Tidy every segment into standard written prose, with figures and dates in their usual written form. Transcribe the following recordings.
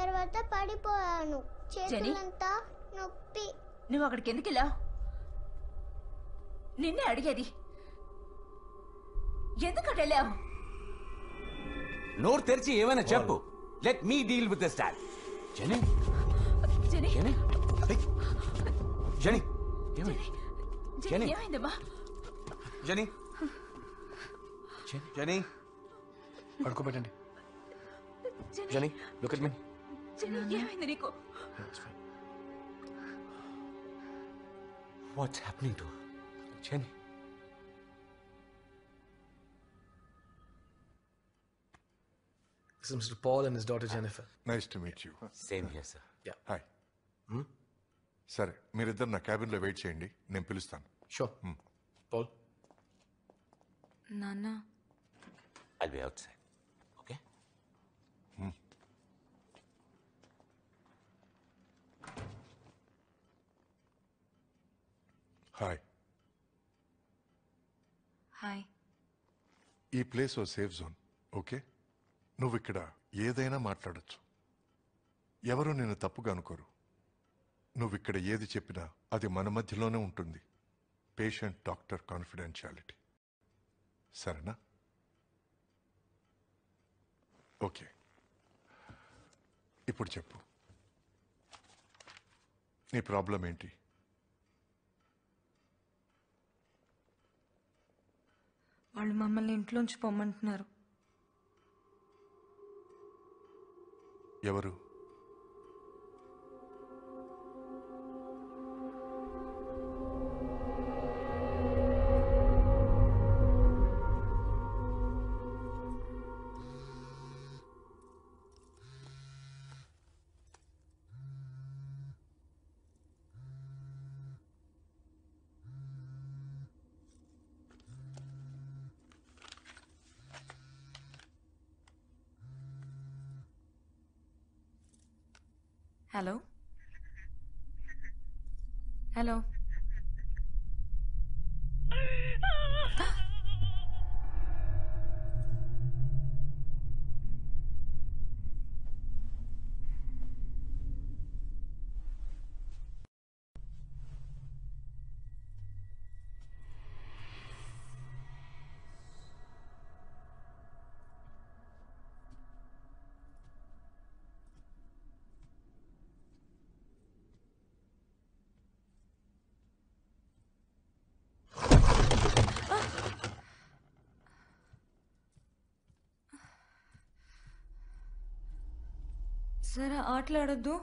తర్వాత పడిపోయాను. చేతులంతా నొప్పి. నువ్వు అక్కడికి ఎందుకు వెళ్ళావు? నిన్నే అడిగేది. ఎందుకు వెళ్ళావు? నోరు తెరిచి ఏమైనా చెప్పు. Let me deal with this dad. Jenny Jenny Jenny Jenny ఏమైంది? జెనీ ఏమైందమ్మా? జెనీ జెనీ పడుకోబెట్టండి. Jenny look at me. Jenny ఏమైంది నీకు? What's happening to Jenny? This is Mr. Paul and his daughter Jennifer. Nice to meet you. Same here sir. Yeah. Hi. సరే మీరిద్దరు నా క్యాబిన్లో wait చేయండి, నేను పిలుస్తాను. Sure. Paul. నాన్న I'll be outside. Okay? Hi. Hi. ఈ ప్లేస్ ఓ safe zone. Okay, నువ్వు ఇక్కడ ఏదైనా మాట్లాడచ్చు. ఎవరు నిన్ను తప్పుగా అనుకోరు. నువ్వు ఇక్కడ ఏది చెప్పినా అది మన మధ్యలోనే ఉంటుంది. Patient doctor confidentiality. సరేనా? ఓకే, ఇప్పుడు చెప్పు, నీ ప్రాబ్లం ఏంటి? వాళ్ళు మమ్మల్ని ఇంట్లోంచి పొమ్మంటున్నారు. ఎవరు? Hello hello. సరే ఆటలాడొద్దు.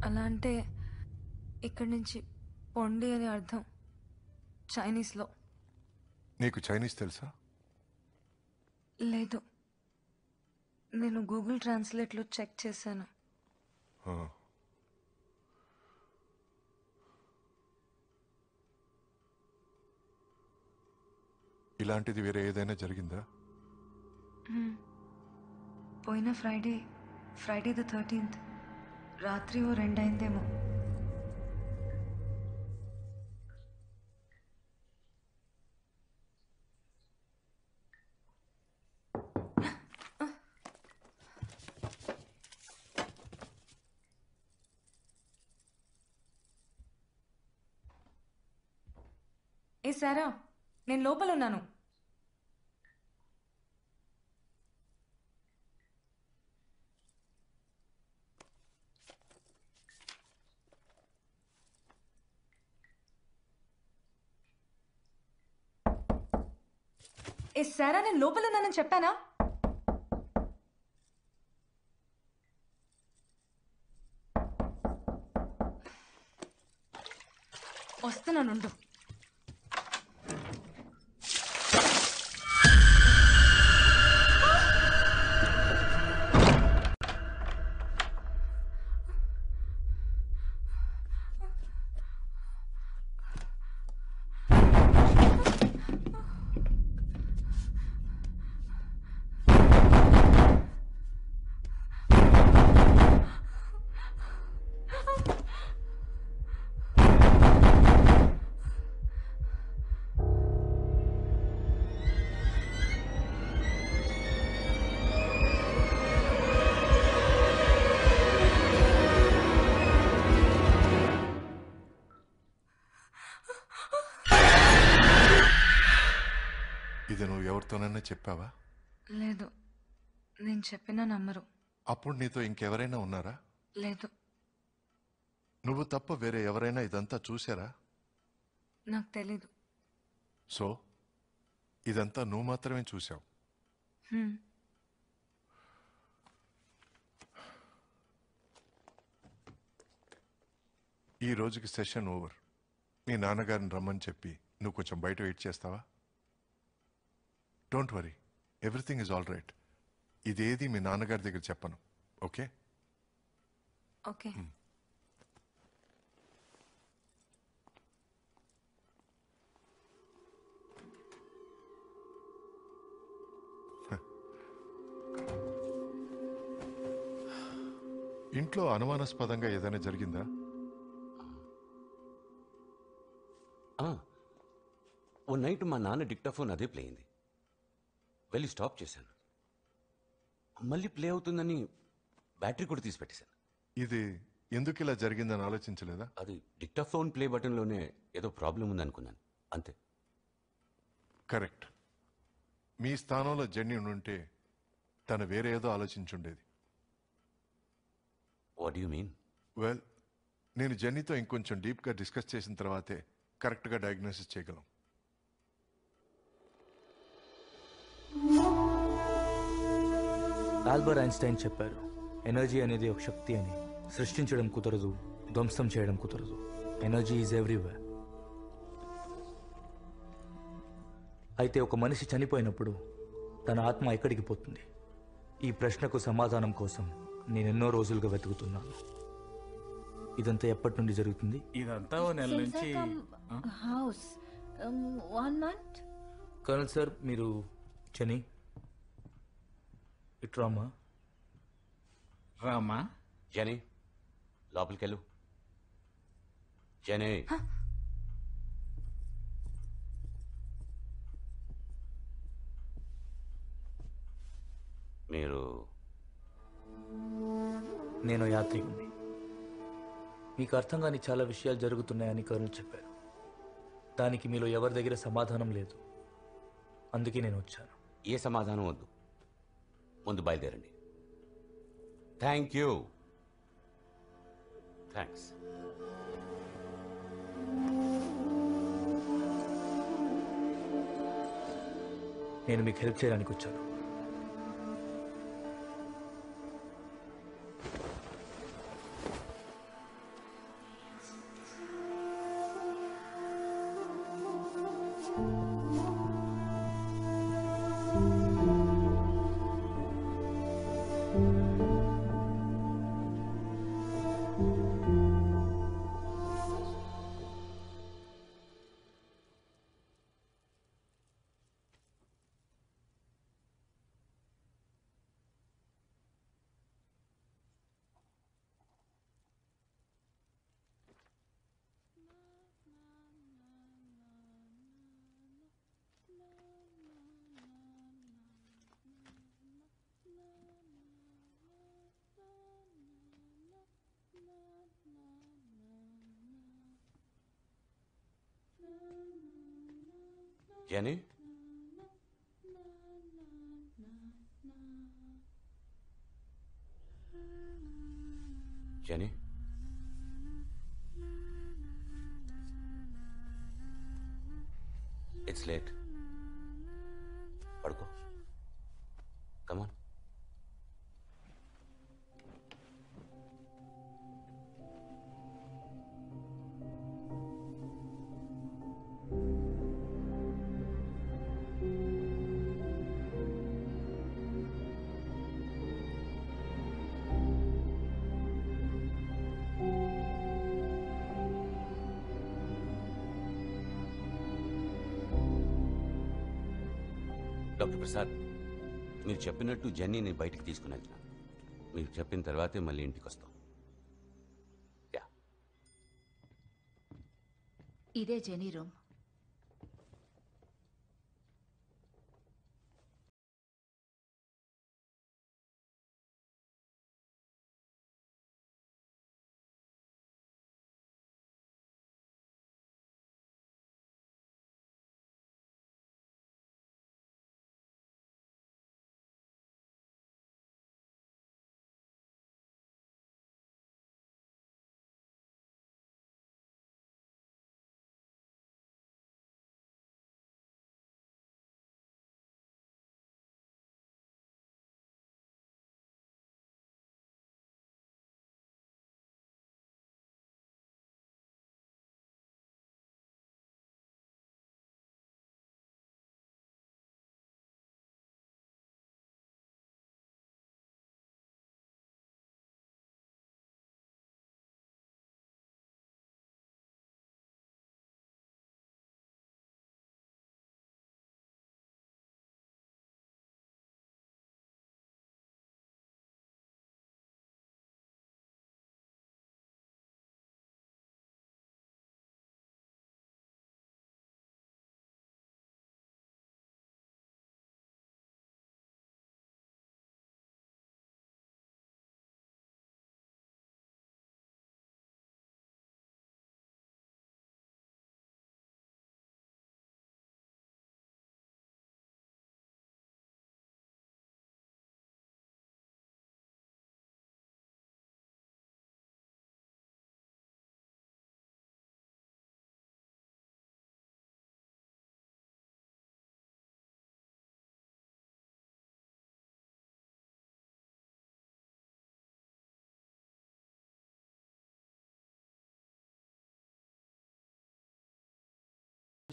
అలా అంటే ఇక్కడి నుంచి పొండి అని అర్థం చైనీస్లో. నీకు చైనీస్ తెలుసా? లేదు, నేను గూగుల్ ట్రాన్స్లేట్లో చెక్ చేశాను. ఇలాంటిది వేరే ఏదైనా జరిగిందా? పోయిన ఫ్రైడే ద 13th రాత్రి 2 అయిందేమో. ఏ సారా, నేను లోపల ఉన్నాను. ఏ సారా, నేను లోపల ఉన్నానని చెప్పానా? వస్తున్నానుండు. ఎవరితోనైనా చెప్పావా? లేదు, నేను చెప్పినా నమ్మరు. అప్పుడు నీతో ఇంకెవరైనా ఉన్నారా? లేదు, నువ్వు తప్ప వేరే ఎవరైనా ఇదంతా చూసారా? నాకు తెలీదు. సో ఇదంతా నువ్వు మాత్రమే చూసావు. హ్మ్. ఈ రోజుకి సెషన్ ఓవర్. మీ నాన్నగారిని రమ్మని చెప్పి నువ్వు కొంచెం బయట వెయిట్ చేస్తావా? Don't worry, everything is all right. ఇదేది మీ నాన్నగారి దగ్గర చెప్పను, ఓకే? ఓకే. ఇంట్లో అనుమానాస్పదంగా ఏదైనా జరిగిందా? ఓ నైట్ మా నాన్న డిక్టాఫోన్ అదే ప్లే అయింది. వెళ్ళి స్టాప్ చేశాను. మళ్ళీ ప్లే అవుతుందని బ్యాటరీ కూడా తీసి పెట్టేశాను. ఇది ఎందుకు ఇలా జరిగిందని ఆలోచించలేదా? అది డిక్టాఫోన్ ప్లే బటన్లోనే ఏదో ప్రాబ్లం ఉందనుకున్నాను, అంతే. కరెక్ట్. మీ స్థానంలో జెన్నీ ఉంటే తను వేరే ఏదో ఆలోచించుండేది. What you mean? వెల్, నేను జెన్నీతో ఇంకొంచెం డీప్గా డిస్కస్ చేసిన తర్వాతే కరెక్ట్గా డయాగ్నోసిస్ చేయగలం. ఆల్బర్ట్ ఐన్స్టైన్ చెప్పారు, ఎనర్జీ అనేది ఒక శక్తి అని. సృష్టించడం కుదరదు, ధ్వంసం చేయడం కుదరదు. Energy is everywhere. అయితే ఒక మనిషి చనిపోయినప్పుడు తన ఆత్మ ఎక్కడికి పోతుంది? ఈ ప్రశ్నకు సమాధానం కోసం నేను ఎన్నో రోజులుగా వెతుకుతున్నాను. ఇదంతా ఎప్పటి నుండి జరుగుతుంది? ఇదంతా ఓ నెల నుంచి. House 1 month. కర్నల్ సార్, మీరు జెనీ ఇట్రామా? రామా, జెనీ లోపలికెళ్ళు. జెనీ, మీరు నేను యాత్రికుని. మీకు అర్థం కాని చాలా విషయాలు జరుగుతున్నాయని కర్నల్ చెప్పారు. దానికి మీలో ఎవరి దగ్గర సమాధానం లేదు. అందుకే నేను వచ్చాను. ఏ సమాధానం వద్దు, ముందు బయలుదేరండి. Thank you. థ్యాంక్స్. నేను మీకు హెల్ప్ చేయడానికి వచ్చాను. Jenny, Jenny, it's late. పడుకో. కమాన్. డాక్టర్ ప్రసాద్, మీరు చెప్పినట్టు జెన్నీని బయటికి తీసుకుని వెళ్తున్నాను. మీరు చెప్పిన తర్వాతే మళ్ళీ ఇంటికి వస్తాం. ఇదే జెనీ రూమ్.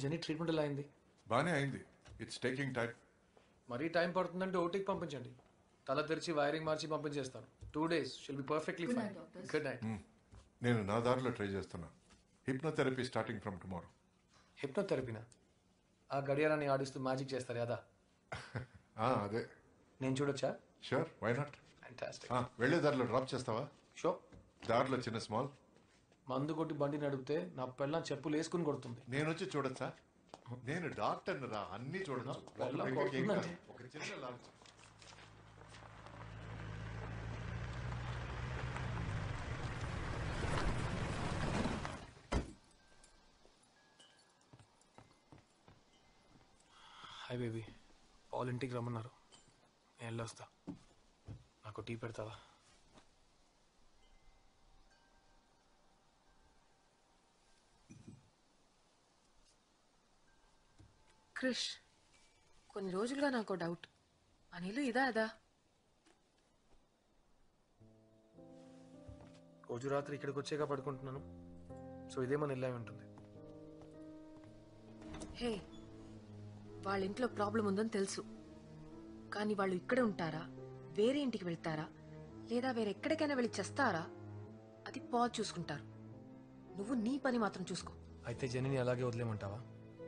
జెనీ ట్రీట్మెంట్ ఎలా అయింది? బానే అయింది. It's taking time. మరీ టైం పడుతుందంటే ఓటీకి పంపించండి. తల తెరిచి వైరింగ్ మార్చి పంపించేస్తాను. 2 days shall be perfectly fine. Good night. నేను నా దారిలో ట్రై చేస్తున్నా. Hypnotherapy starting from tomorrow. హిప్నోథెరపీనా? ఆ గడియారాన్ని ఆడిస్తూ మ్యాజిక్ చేస్తారు కదా? అదే. నేను చూడొచ్చా? Sure, why not. ఫ్యాంటాస్టిక్. వెళ్ళే దారిలో డ్రాప్ చేస్తావా? షో. దారిలో చిన్న స్మాల్. మందు కొట్టి బండి నడిపితే నా పెళ్ళం చెప్పులు వేసుకుని కొడుతుంది. నేను వచ్చి చూడొచ్చా? నేను డాక్టర్ రా, అన్ని చూడొచ్చు. ఒక చిన్న లాంచ్. హాయ్ బేబీ, పాల్ ఇంటికి రమ్మన్నారు. నేను వెళ్ళొస్తా. నాకు టీ పెడతావా? క్రిష్, కొన్ని రోజులుగా నాకు డౌట్. అనిలు ఇదా అదా? రోజు రాత్రి ఇక్కడికి వచ్చాక పడుకుంటున్నాను. సో ఇదే మన ఇల్లా ఉంటుంది. హే, వాళ్ళ ఇంట్లో ప్రాబ్లం ఉందని తెలుసు, కానీ వాళ్ళు ఇక్కడే ఉంటారా, వేరే ఇంటికి వెళ్తారా, లేదా వేరెక్కడికైనా వెళ్ళి చేస్తారా? అది పాజ్ చూసుకుంటారు. నువ్వు నీ పని మాత్రం చూసుకో. అయితే జెనీని అలాగే వదిలేమంటావా?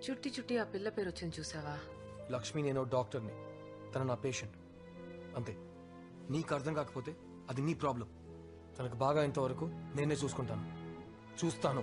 చుట్టి చుట్టి ఆ పిల్ల పేరు వచ్చింది చూసావా? లక్ష్మి, నేను డాక్టర్ని, తన నా పేషెంట్. అంతే. నీకు అర్థం కాకపోతే అది నీ ప్రాబ్లం. తనకు బాగా అయ్యేంత వరకు నేనే చూసుకుంటాను. చూస్తాను.